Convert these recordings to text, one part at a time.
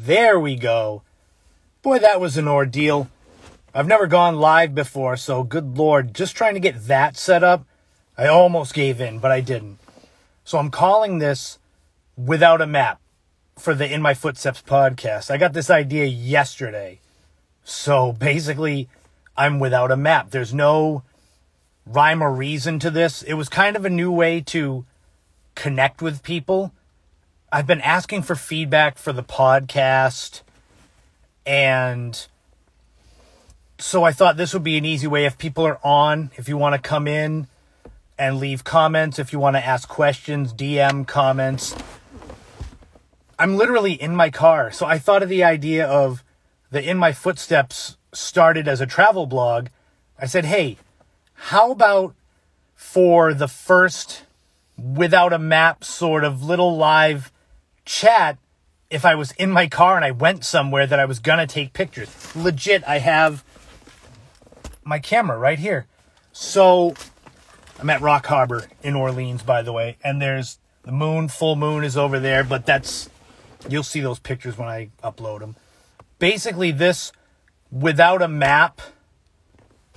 There we go. Boy, that was an ordeal. I've never gone live before, so good Lord, just trying to get that set up, I almost gave in, but I didn't. So I'm calling this Without a Map for the In My Footsteps podcast. I got this idea yesterday. So basically, I'm without a map. There's no rhyme or reason to this. It was kind of a new way to connect with people. I've been asking for feedback for the podcast, and so I thought this would be an easy way if people are on, if you want to come in and leave comments, if you want to ask questions, DM comments. I'm literally in my car, so I thought of the idea of the In My Footsteps started as a travel blog. I said, hey, how about for the first without a map sort of little live chat if I was in my car and I went somewhere that I was going to take pictures. Legit, I have my camera right here. So I'm at Rock Harbor in Orleans, by the way, and there's the moon, full moon is over there, but you'll see those pictures when I upload them. Basically, this without a map.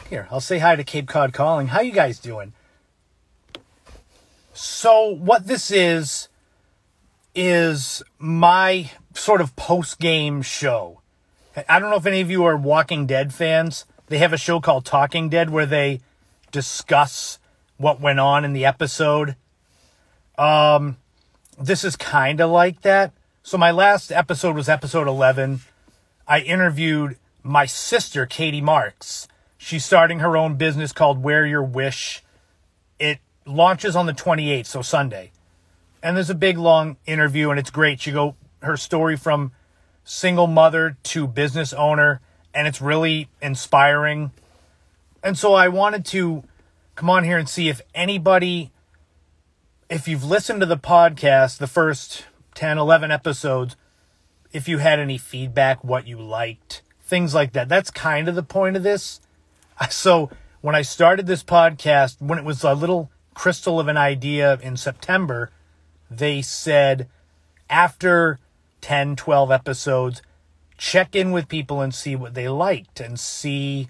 Here, I'll say hi to Cape Cod Calling. How you guys doing? So what this is my sort of post-game show. I don't know if any of you are Walking Dead fans. They have a show called Talking Dead where they discuss what went on in the episode. This is kind of like that. So my last episode was episode 11. I interviewed my sister, Katie Marks. She's starting her own business called Wear Your Wish. It launches on the 28th, so Sunday. And there's a big, long interview, and it's great. Her story from single mother to business owner, and it's really inspiring. And so I wanted to come on here and see if you've listened to the podcast, the first 10, 11 episodes, if you had any feedback, what you liked, things like that. That's kind of the point of this. So when I started this podcast, when it was a little crystal of an idea in September, they said after 10, 12 episodes, check in with people and see what they liked and see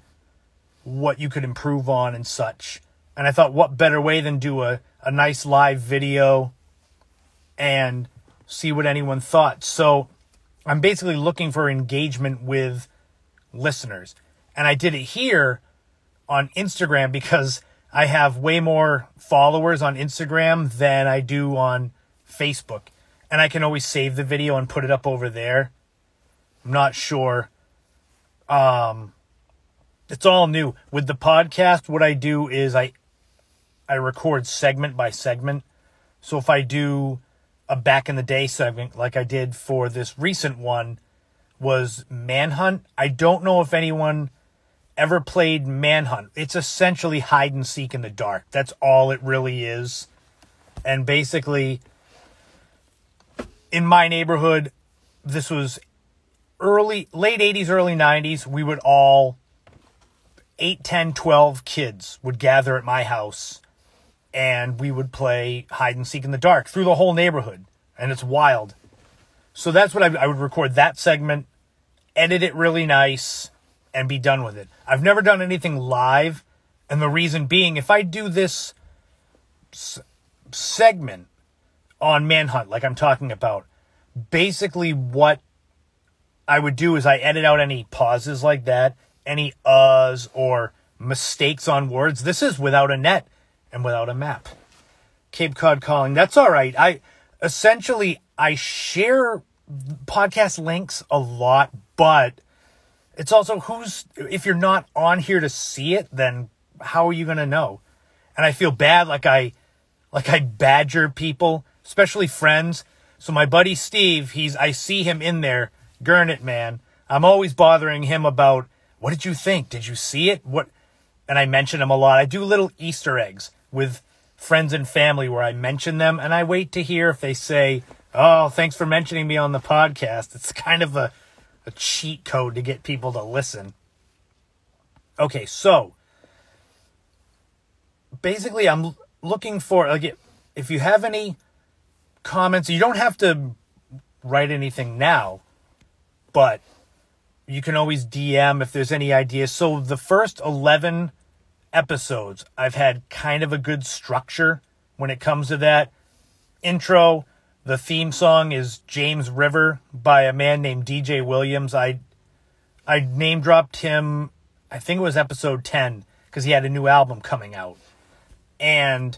what you could improve on and such. And I thought, what better way than do a nice live video and see what anyone thought. So I'm basically looking for engagement with listeners. And I did it here on Instagram because I have way more followers on Instagram than I do on Facebook. And I can always save the video and put it up over there. I'm not sure. It's all new. With the podcast, what I do is I record segment by segment. So if I do a back in the day segment like I did for this recent one was Manhunt. I don't know if anyone ever played Manhunt. It's essentially hide and seek in the dark. That's all it really is. And basically, in my neighborhood, this was late 80s, early 90s. We would all, 8, 10, 12 kids would gather at my house. And we would play hide and seek in the dark through the whole neighborhood. And it's wild. So that's what I would record that segment, edit it really nice, and be done with it. I've never done anything live. And the reason being, if I do this segment on Manhunt, like I'm talking about, basically what I would do is I edit out any pauses like that, any uhs or mistakes on words. This is without a net and without a map. Cape Cod Calling. That's all right. I share podcast links a lot, but it's also if you're not on here to see it, then how are you going to know? And I feel bad like I badger people, especially friends. So my buddy Steve, I see him in there, Gurnett man. I'm always bothering him about, what did you think? Did you see it? And I mention him a lot. I do little Easter eggs with friends and family where I mention them, and I wait to hear if they say, oh, thanks for mentioning me on the podcast. It's kind of a cheat code to get people to listen. Okay, so basically I'm looking for, if you have any comments, you don't have to write anything now, but you can always DM if there's any ideas. So the first 11 episodes, I've had kind of a good structure when it comes to that. Intro, the theme song is James River by a man named DJ Williams. I name dropped him, I think it was episode 10, because he had a new album coming out. And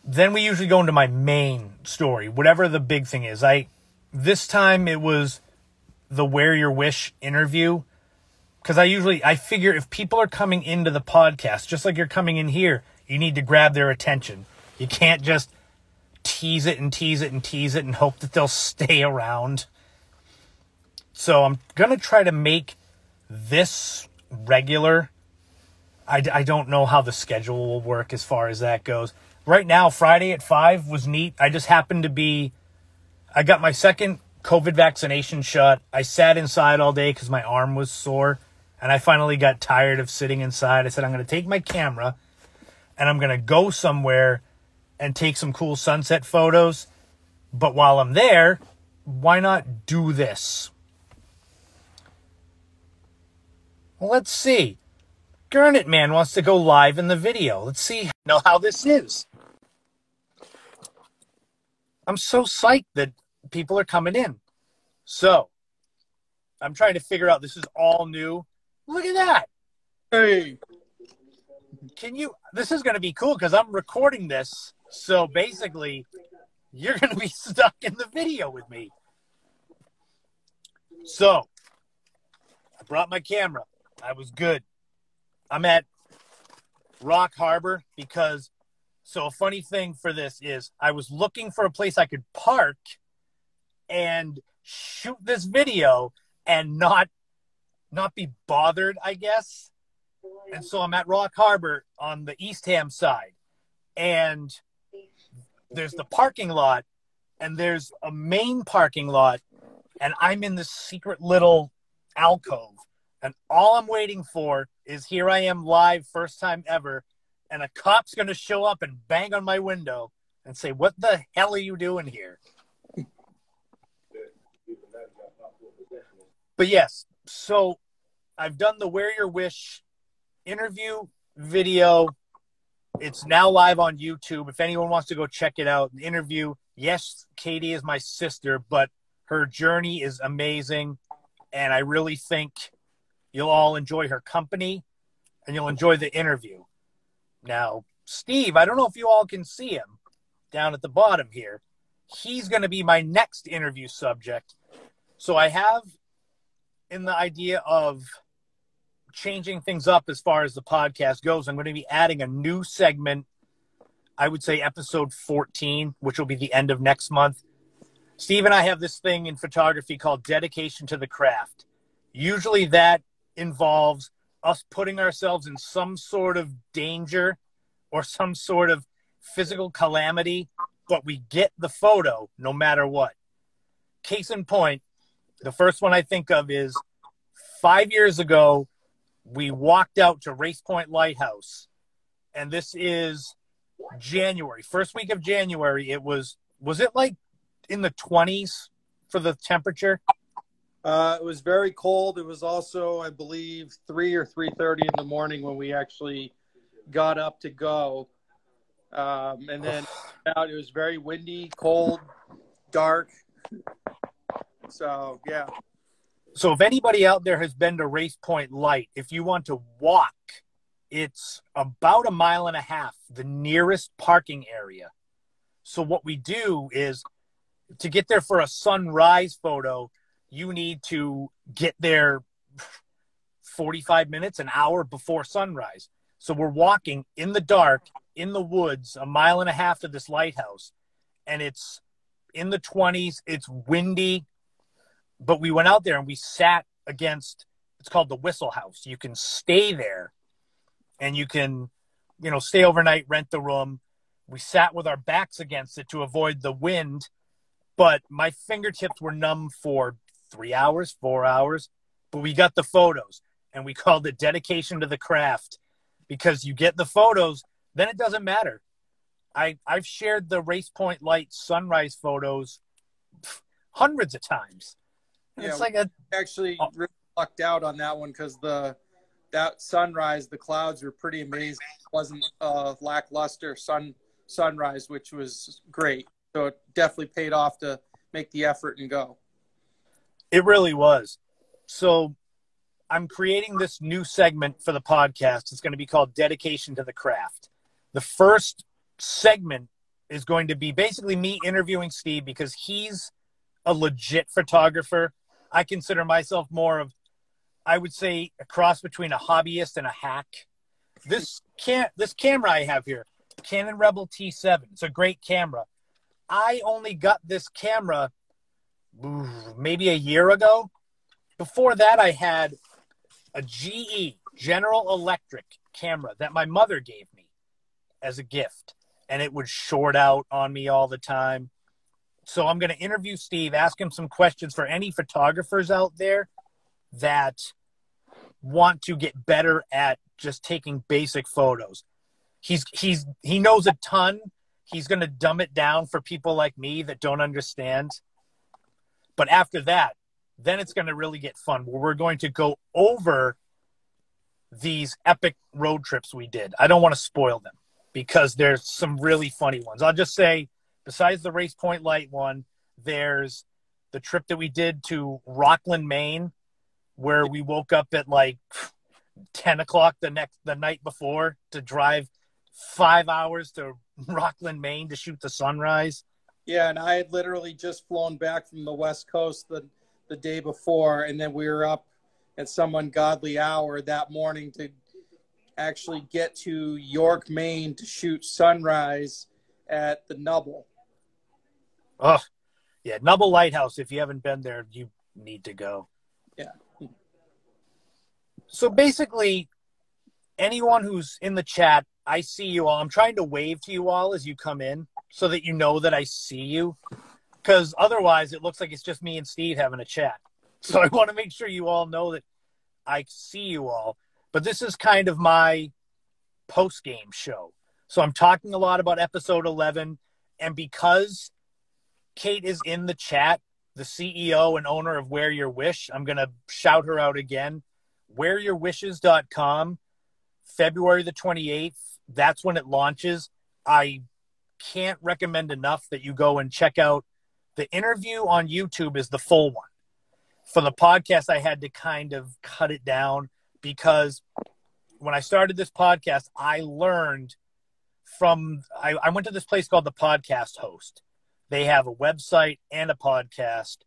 then we usually go into my main story, whatever the big thing is. This time it was the Wear Your Wish interview, because I figure if people are coming into the podcast, just like you're coming in here, you need to grab their attention. You can't just tease it and tease it and tease it and hope that they'll stay around. So I'm going to try to make this regular. I don't know how the schedule will work as far as that goes. Right now, Friday at 5 was neat. I just happened to I got my second COVID vaccination shot. I sat inside all day because my arm was sore, and I finally got tired of sitting inside. I said, I'm going to take my camera, and I'm going to go somewhere and take some cool sunset photos. But while I'm there, why not do this? Well, let's see. Gurnett Man wants to go live in the video. Let's see how this is. I'm so psyched that people are coming in. So, I'm trying to figure out, this is all new. Look at that. Hey. This is going to be cool because I'm recording this. So basically, you're going to be stuck in the video with me. So, I brought my camera. I was good. I'm at Rock Harbor because, so a funny thing for this is I was looking for a place I could park and shoot this video and not be bothered, I guess. And so I'm at Rock Harbor on the Eastham side, and there's the parking lot, and there's a main parking lot, and I'm in this secret little alcove, and all I'm waiting for is here I am live, first time ever, and a cop's going to show up and bang on my window and say, what the hell are you doing here? But yes, so I've done the Wear Your Wish interview video. It's now live on YouTube. If anyone wants to go check it out, the interview, yes, Katie is my sister, but her journey is amazing, and I really think you'll all enjoy her company, and you'll enjoy the interview. Now, Steve, I don't know if you all can see him down at the bottom here. He's going to be my next interview subject. So I have in the idea of changing things up as far as the podcast goes. I'm going to be adding a new segment, I would say episode 14, which will be the end of next month. Steve and I have this thing in photography called dedication to the craft. Usually that involves us putting ourselves in some sort of danger or some sort of physical calamity, but we get the photo no matter what. Case in point, the first one I think of is 5 years ago, we walked out to Race Point Lighthouse, and this is January, first week of January. It was it like in the 20s for the temperature? It was very cold. It was also, I believe, 3 or 3:30 in the morning when we actually got up to go. And then out, it was very windy, cold, dark. So, yeah. So if anybody out there has been to Race Point Light, if you want to walk, it's about 1.5 miles, the nearest parking area. So what we do is, to get there for a sunrise photo, you need to get there 45 minutes, an hour before sunrise. So we're walking in the dark, in the woods, 1.5 miles to this lighthouse. And it's in the 20s. It's windy. But we went out there and we sat against, it's called the Whistle House. You can stay there and you can, stay overnight, rent the room. We sat with our backs against it to avoid the wind. But my fingertips were numb for 3 hours, 4 hours. But we got the photos, and we called it dedication to the craft, because you get the photos, then it doesn't matter. I've shared the Race Point Light sunrise photos hundreds of times. Yeah, It's like a we actually really lucked out on that one because that sunrise, the clouds were pretty amazing. It wasn't a lackluster sunrise, which was great. So it definitely paid off to make the effort and go. It really was. So I'm creating this new segment for the podcast. It's going to be called Dedication to the Craft. The first segment is going to be basically me interviewing Steve because he's a legit photographer. I consider myself more of, I would say, a cross between a hobbyist and a hack. This camera I have here, Canon Rebel T7. It's a great camera. I only got this camera maybe a year ago. Before that, I had a GE, General Electric camera that my mother gave me as a gift. And it would short out on me all the time. So I'm going to interview Steve, ask him some questions for any photographers out there that want to get better at just taking basic photos. He knows a ton. He's going to dumb it down for people like me that don't understand. But after that, then it's going to really get fun where we're going to go over these epic road trips we did. I don't want to spoil them because there's some really funny ones. I'll just say, besides the Race Point Light one, there's the trip that we did to Rockland, Maine, where we woke up at like 10 o'clock the night before to drive 5 hours to Rockland, Maine to shoot the sunrise. Yeah, and I had literally just flown back from the West Coast the day before, and then we were up at some ungodly hour that morning to actually get to York, Maine to shoot sunrise at the Nubble. Oh, yeah, Nubble Lighthouse. If you haven't been there, you need to go. Yeah. So basically, anyone who's in the chat, I see you all. I'm trying to wave to you all as you come in so that you know that I see you. Because otherwise, it looks like it's just me and Steve having a chat. So I want to make sure you all know that I see you all. But this is kind of my post-game show. So I'm talking a lot about episode 11. And because Kate is in the chat, the CEO and owner of Wear Your Wish, I'm going to shout her out again. WearYourWishes.com, February the 28th. That's when it launches. I can't recommend enough that you go and check out the interview on YouTube is the full one. For the podcast, I had to kind of cut it down because when I started this podcast, I learned I went to this place called The Podcast Host. They have a website and a podcast.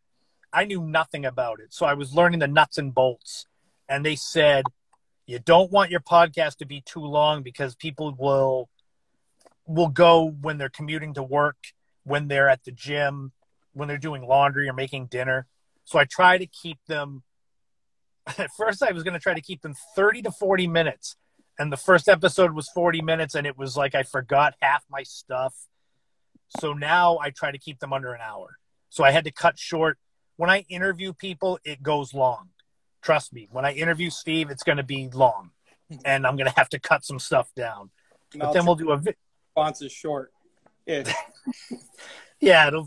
I knew nothing about it. So I was learning the nuts and bolts. And they said, you don't want your podcast to be too long because people will go when they're commuting to work, when they're at the gym, when they're doing laundry or making dinner. So I try to keep them, at first I was going to try to keep them 30 to 40 minutes. And the first episode was 40 minutes and it was like I forgot half my stuff. So now I try to keep them under an hour. So I had to cut short. When I interview people, it goes long. Trust me, when I interview Steve, it's going to be long. And I'm going to have to cut some stuff down. But then we'll do a response is short. Yeah. Yeah, it'll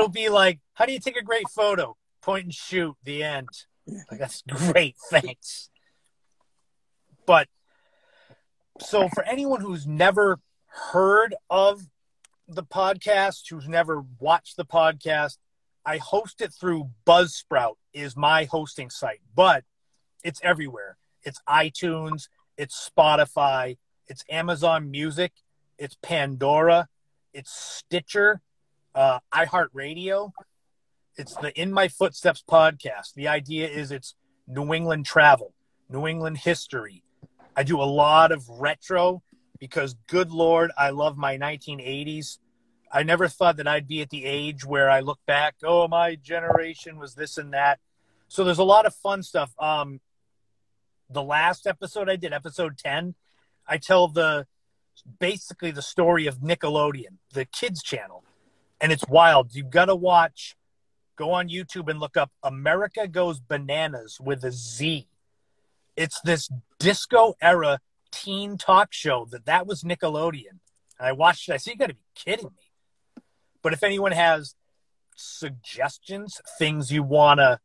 be like, how do you take a great photo? Point and shoot, the end. Like, that's great, thanks. But so for anyone who's never heard of the podcast, who's never watched the podcast, I host it through Buzzsprout is my hosting site, but it's everywhere. It's iTunes, it's Spotify, it's Amazon Music, it's Pandora, it's Stitcher, iHeartRadio. It's the In My Footsteps podcast. The idea is it's New England travel, New England history. I do a lot of retro because, good Lord, I love my 1980s. I never thought that I'd be at the age where I look back, oh, my generation was this and that. So there's a lot of fun stuff. The last episode I did, episode 10, I tell basically the story of Nickelodeon, the kids channel. And it's wild. You've got to watch. Go on YouTube and look up America Goes Bananas with a Z. It's this disco era teen talk show that was Nickelodeon. And I watched it. I said, you got to be kidding me. But if anyone has suggestions, things you want to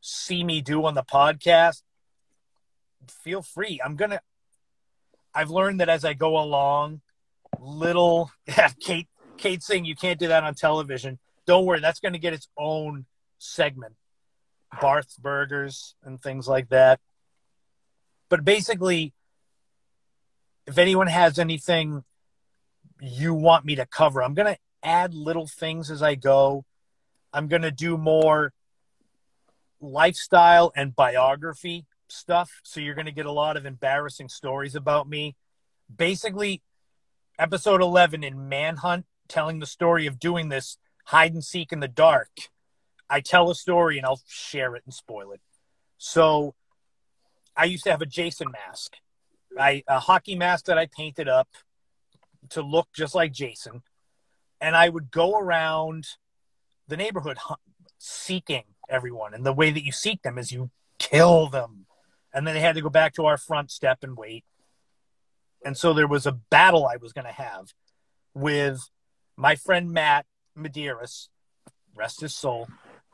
see me do on the podcast, feel free. I've learned that as I go along, Kate saying you can't do that on television. Don't worry, that's going to get its own segment. Barth's Burgers and things like that. But basically, if anyone has anything you want me to cover, I'm going to add little things as I go. I'm going to do more lifestyle and biography stuff. So you're going to get a lot of embarrassing stories about me. Basically, episode 11 in Manhunt, telling the story of doing this hide and seek in the dark. I tell a story and I'll share it and spoil it. So I used to have a Jason mask, a hockey mask that I painted up to look just like Jason. And I would go around the neighborhood seeking everyone. And the way that you seek them is you kill them. And then they had to go back to our front step and wait. And so there was a battle I was going to have with my friend Matt Medeiros, rest his soul,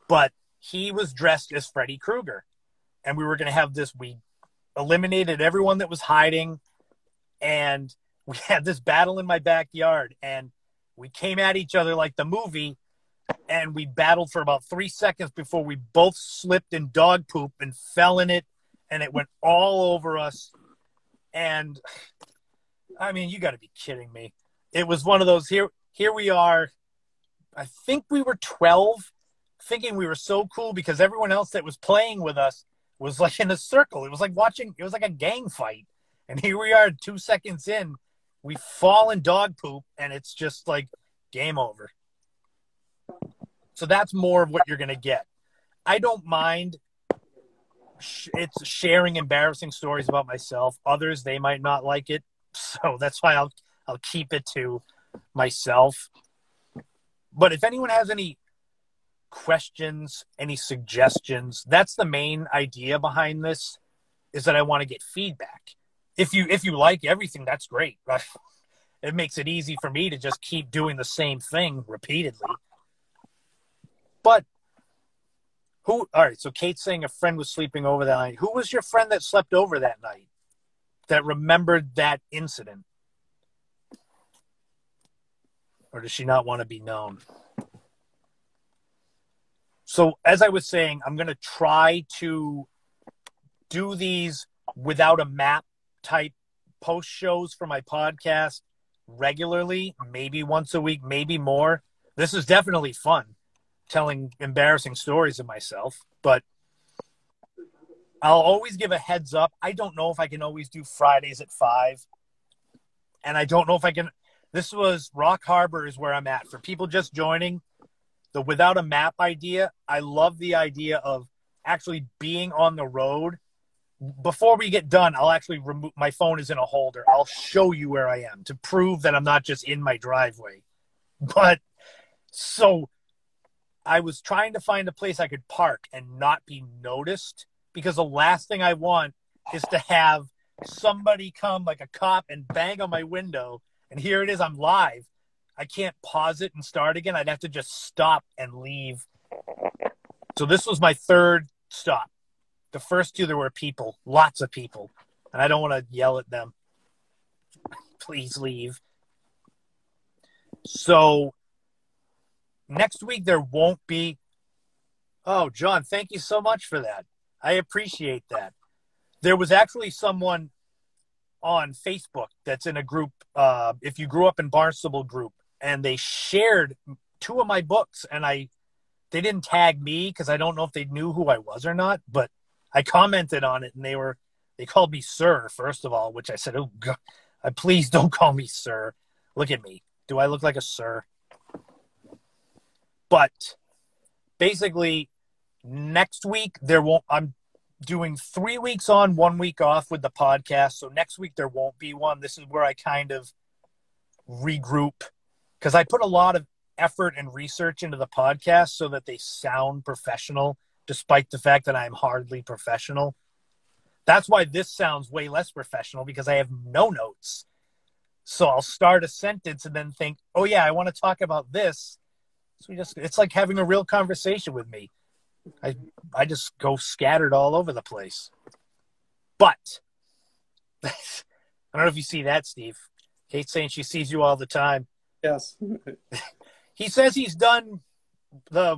but he was dressed as Freddy Krueger. And we were going to have this, we eliminated everyone that was hiding, and we had this battle in my backyard, and we came at each other like the movie, and we battled for about 3 seconds before we both slipped in dog poop and fell in it, and it went all over us. And I mean, you got to be kidding me. It was one of those, here we are. I think we were 12, thinking we were so cool because everyone else that was playing with us was like in a circle. It was like a gang fight. And here we are 2 seconds in, we fall in dog poop, and it's just like game over. So that's more of what you're going to get. I don't mind it's sharing embarrassing stories about myself. Others, they might not like it. So that's why I'll keep it to myself. But if anyone has any questions, any suggestions, that's the main idea behind this, is that I want to get feedback. If you like everything, that's great. It makes it easy for me to just keep doing the same thing repeatedly. But all right, so Kate's saying a friend was sleeping over that night. Who was your friend that slept over that night, that remembered that incident? Or does she not want to be known? So as I was saying, I'm going to try to do these without a map type post shows for my podcast regularly, maybe once a week, maybe more. This is definitely fun, telling embarrassing stories of myself, but I'll always give a heads up. I don't know if I can always do Fridays at 5, and I don't know if I can. This was Rock Harbor is where I'm at. For people just joining, the without a map idea, I love the idea of actually being on the road. Before we get done, I'll actually remove, my phone is in a holder. I'll show you where I am to prove that I'm not just in my driveway. But so I was trying to find a place I could park and not be noticed, because the last thing I want is to have somebody come like a cop and bang on my window. And here it is, I'm live. I can't pause it and start again. I'd have to just stop and leave. So this was my third stop. The first two, there were people, lots of people. And I don't want to yell at them. Please leave. So next week there won't be. Oh, John, thank you so much for that. I appreciate that. There was actually someone on Facebook that's in a group, if you grew up in Barnstable group, and they shared 2 of my books, and they didn't tag me because I don't know if they knew who I was or not, but I commented on it, and they called me sir, first of all, which I said, oh God, please don't call me sir. Look at me. Do I look like a sir? But basically next week I'm doing 3 weeks on, 1 week off with the podcast. So next week there won't be one. This is where I kind of regroup, because I put a lot of effort and research into the podcast so that they sound professional, despite the fact that I'm hardly professional. That's why this sounds way less professional, because I have no notes. So I'll start a sentence and then think, oh yeah, I want to talk about this. So it's like having a real conversation with me. I just go scattered all over the place. But I don't know if you see that, Steve. Kate's saying she sees you all the time. Yes. He says he's done the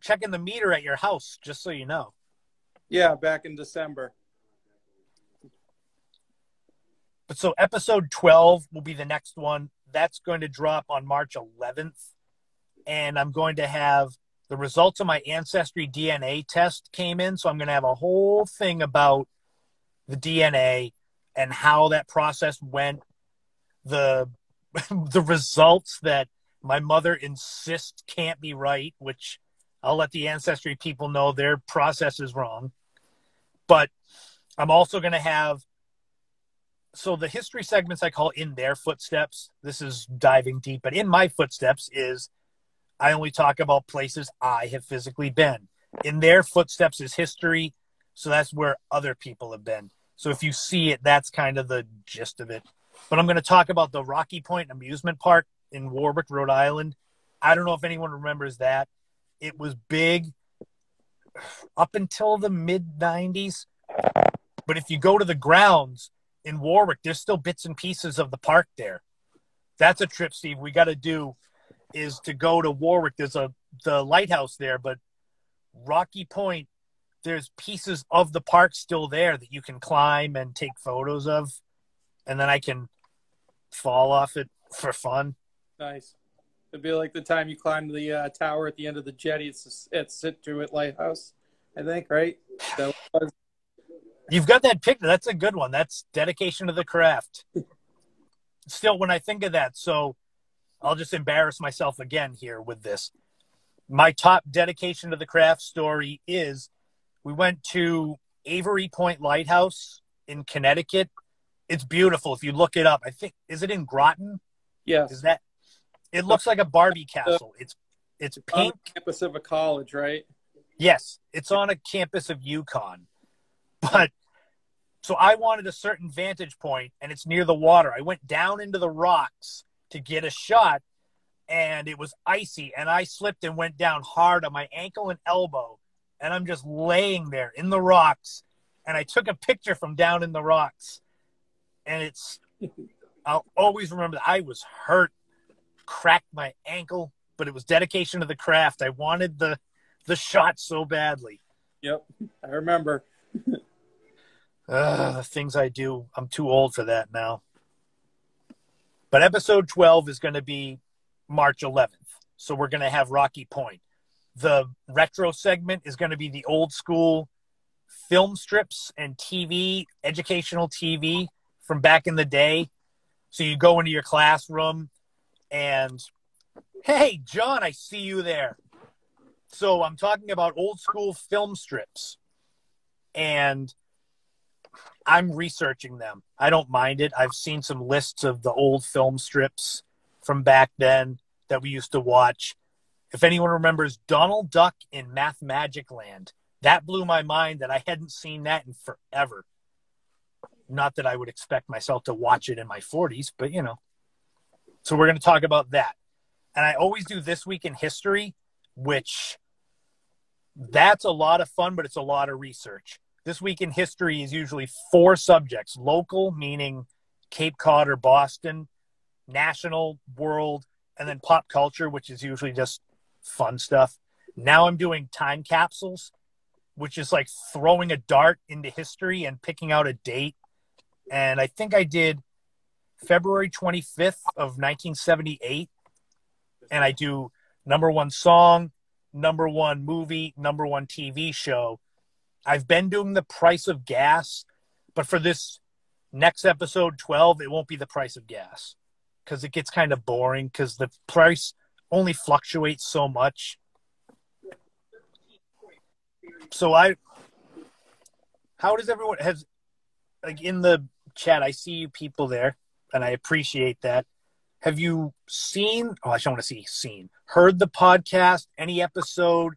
checking the meter at your house, just so you know. Yeah, back in December. But so episode 12 will be the next one. That's going to drop on March 11th. And I'm going to have the results of my Ancestry DNA test came in. So I'm going to have a whole thing about the DNA and how that process went. The results that my mother insists can't be right, which I'll let the Ancestry people know their process is wrong. But I'm also going to have, so the history segments I call In Their Footsteps. This is diving deep, but In My Footsteps is I only talk about places I have physically been. In Their Footsteps is history, so that's where other people have been. So if you see it, that's kind of the gist of it. But I'm going to talk about the Rocky Point Amusement Park in Warwick, Rhode Island. I don't know if anyone remembers that. It was big up until the mid-90s. But if you go to the grounds in Warwick, there's still bits and pieces of the park there. That's a trip, Steve, we got to do, is to go to Warwick. There's the lighthouse there, but Rocky Point, there's pieces of the park still there that you can climb and take photos of, and then I can fall off it for fun. Nice. It'd be like the time you climbed the tower at the end of the jetty at Situate Lighthouse, I think, right? That was... You've got that picture. That's a good one. That's dedication to the craft. Still, when I think of that, so I'll just embarrass myself again here with this. My top dedication to the craft story is we went to Avery Point Lighthouse in Connecticut. It's beautiful. If you look it up, I think, is it in Groton? Yes. Is that? It looks like a Barbie castle. It's pink. On the campus of a college, right? Yes, it's on a campus of UConn. But so I wanted a certain vantage point, and it's near the water. I went down into the rocks to get a shot, and it was icy, and I slipped and went down hard on my ankle and elbow, and I'm just laying there in the rocks, and I took a picture from down in the rocks, and I'll always remember that I was hurt, cracked my ankle, but it was dedication to the craft. I wanted the shot so badly. Yep, I remember. The things I do, I'm too old for that now. But episode 12 is going to be March 11th. So we're going to have Rocky Point. The retro segment is going to be the old school film strips and TV, educational TV from back in the day. So you go into your classroom and, hey, John, I see you there. So I'm talking about old school film strips. And I'm researching them. I don't mind it. I've seen some lists of the old film strips from back then that we used to watch. If anyone remembers Donald Duck in Math Magic Land, that blew my mind that I hadn't seen that in forever. Not that I would expect myself to watch it in my 40s, but you know. So we're going to talk about that. And I always do This Week in History, which that's a lot of fun, but it's a lot of research. This Week in History is usually 4 subjects: local, meaning Cape Cod or Boston, national, world, and then pop culture, which is usually just fun stuff. Now I'm doing time capsules, which is like throwing a dart into history and picking out a date. And I think I did February 25th of 1978. And I do number 1 song, number 1 movie, number 1 TV show. I've been doing the price of gas, but for this next episode 12, it won't be the price of gas because it gets kind of boring because the price only fluctuates so much. So how does everyone like in the chat, I see you people there and I appreciate that. Have you seen, I don't want to seen, heard the podcast, any episode?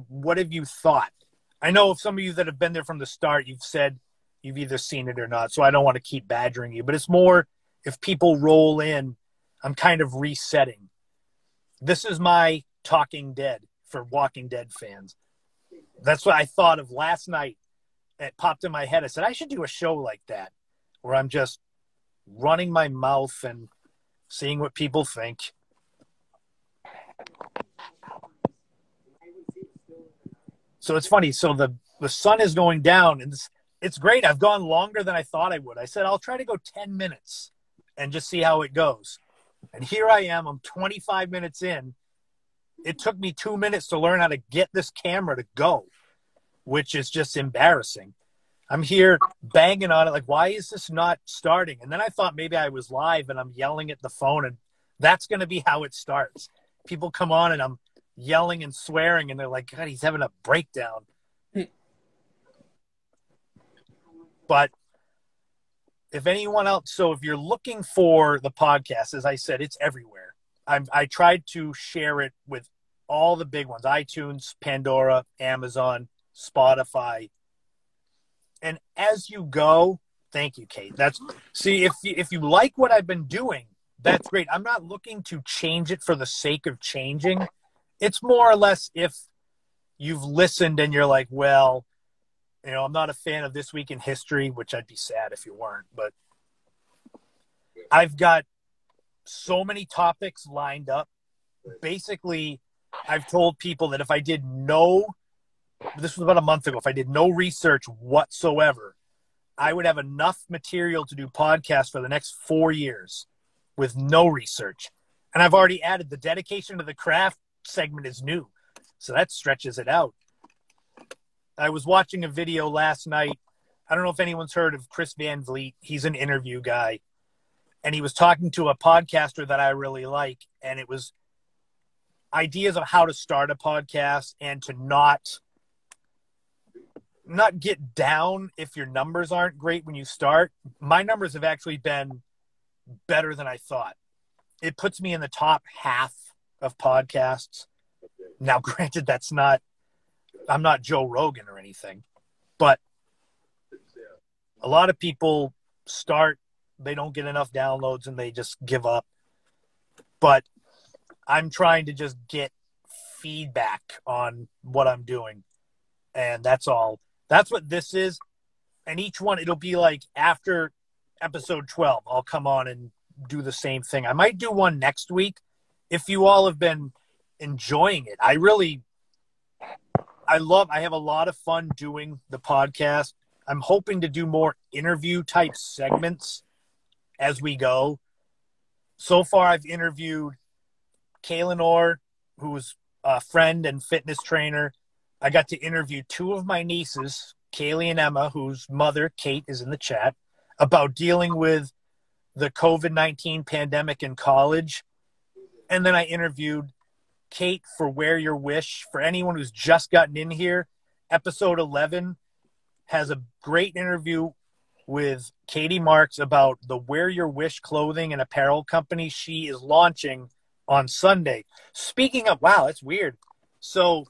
What have you thought? I know of some of you that have been there from the start, you've said you've either seen it or not, so I don't want to keep badgering you. But it's more if people roll in, I'm kind of resetting. This is my Talking Dead for Walking Dead fans. That's what I thought of last night. It popped in my head. I said, I should do a show like that where I'm just running my mouth and seeing what people think. So it's funny. So the sun is going down, and it's great. I've gone longer than I thought I would. I said, I'll try to go 10 minutes and just see how it goes. And here I am. I'm 25 minutes in. It took me 2 minutes to learn how to get this camera to go, which is just embarrassing. I'm here banging on it like, why is this not starting? And then I thought maybe I was live and I'm yelling at the phone, and that's going to be how it starts. People come on and I'm yelling and swearing, and they're like, God, he's having a breakdown. But if anyone else, so if you're looking for the podcast, as I said, it's everywhere. I tried to share it with all the big ones: iTunes, Pandora, Amazon, Spotify. And as you go, thank you, Kate. If you like what I've been doing, that's great. I'm not looking to change it for the sake of changing. It's more or less if you've listened and you're like, well, I'm not a fan of This Week in History, which I'd be sad if you weren't, but I've got so many topics lined up. Basically, I've told people that if I did this was about a month ago, if I did no research whatsoever, I would have enough material to do podcasts for the next 4 years with no research. And I've already added the dedication to the craft segment is new. So that stretches it out. I was watching a video last night. I don't know if anyone's heard of Chris Van Vliet. He's an interview guy. And he was talking to a podcaster that I really like. And it was ideas of how to start a podcast and to not get down if your numbers aren't great when you start. My numbers have actually been better than I thought. It puts me in the top half of podcasts. Now, granted, I'm not Joe Rogan or anything, but a lot of people start, they don't get enough downloads and they just give up. But I'm trying to just get feedback on what I'm doing. And that's all. That's what this is. And each one, it'll be like after episode 12, I'll come on and do the same thing. I might do one next week if you all have been enjoying it. I have a lot of fun doing the podcast. I'm hoping to do more interview type segments as we go. So far, I've interviewed Kaylin Orr, who's a friend and fitness trainer. I got to interview two of my nieces, Kaylee and Emma, whose mother, Kate, is in the chat, about dealing with the COVID-19 pandemic in college. And then I interviewed Kate for Wear Your Wish. For anyone who's just gotten in here, episode 11 has a great interview with Katie Marks about the Wear Your Wish clothing and apparel company she is launching on Sunday. Speaking of, wow, that's weird. So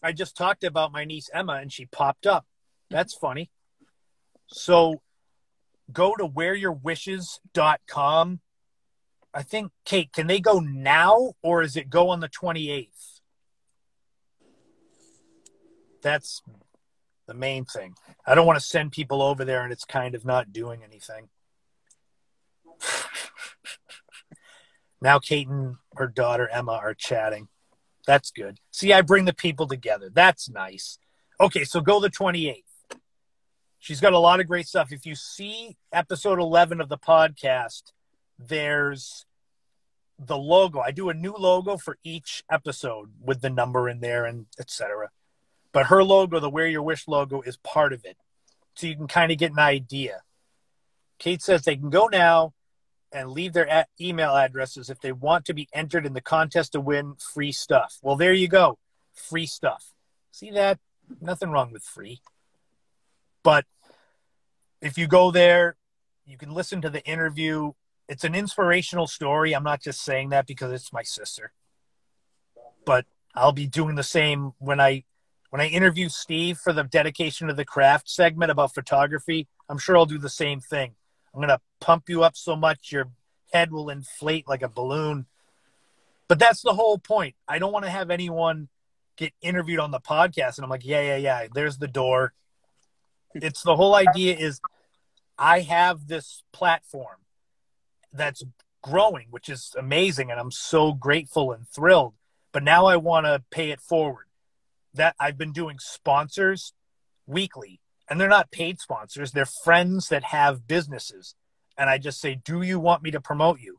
I just talked about my niece Emma and she popped up. That's funny. So go to wearyourwishes.com. I think, Kate, can they go now or is it go on the 28th? That's the main thing. I don't want to send people over there and it's kind of not doing anything. Now Kate and her daughter Emma are chatting. That's good. See, I bring the people together. That's nice. Okay, so go the 28th. She's got a lot of great stuff. If you see episode 11 of the podcast, there's the logo. I do a new logo for each episode with the number in there and etc. But her logo, the Wear Your Wish logo, is part of it. So you can kind of get an idea. Kate says they can go now and leave their email addresses if they want to be entered in the contest to win free stuff. Well, there you go. Free stuff. See that? Nothing wrong with free. But if you go there, you can listen to the interview. It's an inspirational story. I'm not just saying that because it's my sister. But I'll be doing the same when I interview Steve for the dedication to the craft segment about photography. I'm sure I'll do the same thing. I'm going to pump you up so much your head will inflate like a balloon. But that's the whole point. I don't want to have anyone get interviewed on the podcast. And I'm like, yeah. There's the door. It's the whole idea is I have this platform that's growing, which is amazing. And I'm so grateful and thrilled. But now I want to pay it forward. That I've been doing sponsors weekly, and they're not paid sponsors. They're friends that have businesses. And I just say, do you want me to promote you?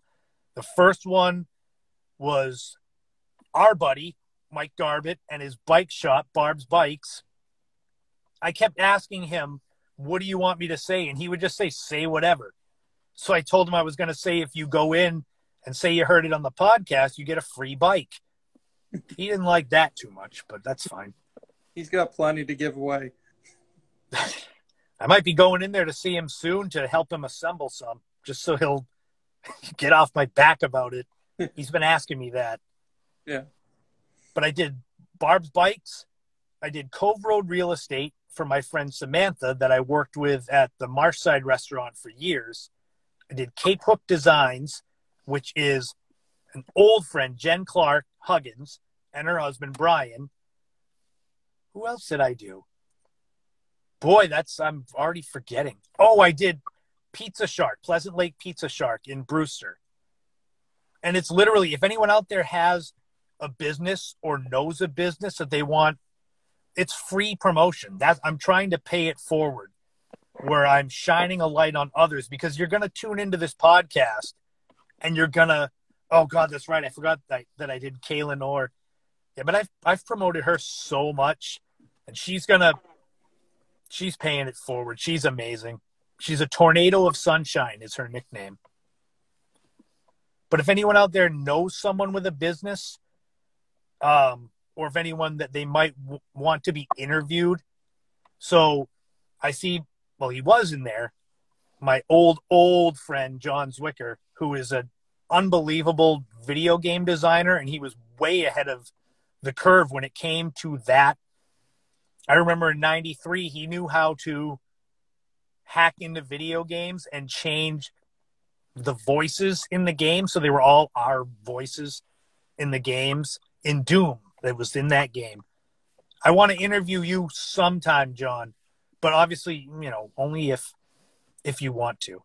The first one was our buddy, Mike Garbett, and his bike shop, Barb's Bikes. I kept asking him, what do you want me to say? And he would just say whatever. So I told him I was going to say, if you go in and say you heard it on the podcast, you get a free bike. He didn't like that too much, but that's fine. He's got plenty to give away. I might be going in there to see him soon to help him assemble some, just so he'll get off my back about it. He's been asking me that. Yeah. But I did Barb's Bikes. I did Cove Road Real Estate for my friend Samantha that I worked with at the Marshside restaurant for years. I did Cape Hook Designs, which is an old friend, Jen Clark Huggins, and her husband, Brian. Who else did I do? Boy, I'm already forgetting. Oh, I did Pizza Shark, Pleasant Lake Pizza Shark in Brewster. And it's literally, if anyone out there has a business or knows a business that they want, it's free promotion. I'm trying to pay it forward, where I'm shining a light on others, because you're going to tune into this podcast and you're going to, oh God, that's right. I forgot that I did Kaylin Orr. Yeah, but I've promoted her so much, and she's paying it forward. She's amazing. She's a tornado of sunshine is her nickname. But if anyone out there knows someone with a business, or if anyone that they might want to be interviewed. So I see, well, he was in there, my old friend, John Zwicker, who is an unbelievable video game designer, and he was way ahead of the curve when it came to that. I remember in 93, he knew how to hack into video games and change the voices in the game. So they were all our voices in the games. In Doom, that was in that game. I want to interview you sometime, John, but obviously, only if you want to.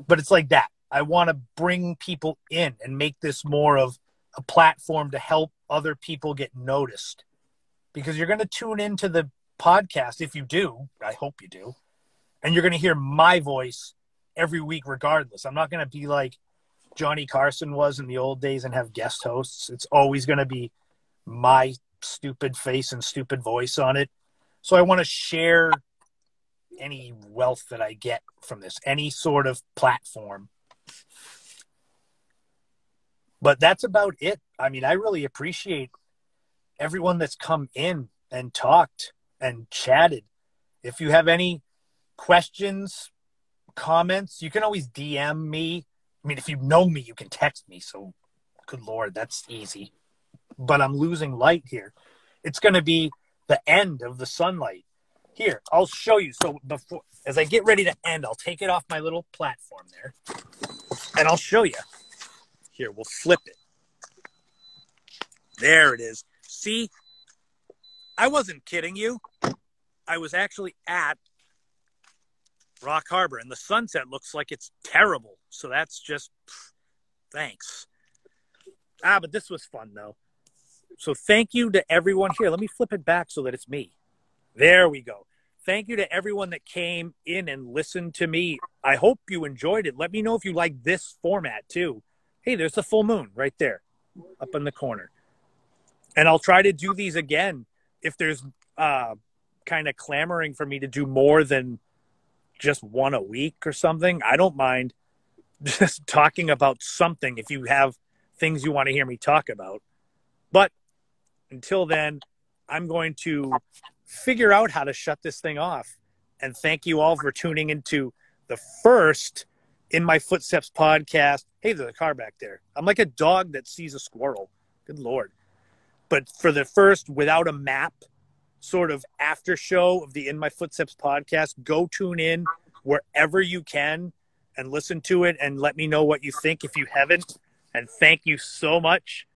But it's like that. I want to bring people in and make this more of a platform to help other people get noticed. Because you're going to tune into the podcast, if you do, I hope you do, and you're going to hear my voice every week regardless. I'm not going to be like Johnny Carson was in the old days and have guest hosts. It's always going to be my stupid face and stupid voice on it. So I want to share any wealth that I get from this, any sort of platform. But that's about it. I mean, I really appreciate everyone that's come in and talked and chatted. If you have any questions, comments, you can always DM me. I mean, if you know me, you can text me. So, good Lord, that's easy. But I'm losing light here. It's going to be the end of the sunlight. Here, I'll show you. So as I get ready to end, I'll take it off my little platform there, and I'll show you. Here, we'll flip it. There it is. See, I wasn't kidding you. I was actually at Rock Harbor, and the sunset looks like it's terrible. So that's just, thanks. But this was fun, though. So thank you to everyone here. Let me flip it back so that it's me. There we go. Thank you to everyone that came in and listened to me. I hope you enjoyed it. Let me know if you like this format, too. Hey, there's the full moon right there up in the corner. And I'll try to do these again if there's kind of clamoring for me to do more than just one a week or something. I don't mind just talking about something if you have things you want to hear me talk about. But until then, I'm going to figure out how to shut this thing off. And thank you all for tuning into the first In My Footsteps podcast. Hey, there's a car back there. I'm like a dog that sees a squirrel. Good Lord. But for the first without a map sort of after show of the In My Footsteps podcast, go tune in wherever you can and listen to it and let me know what you think if you haven't. And thank you so much.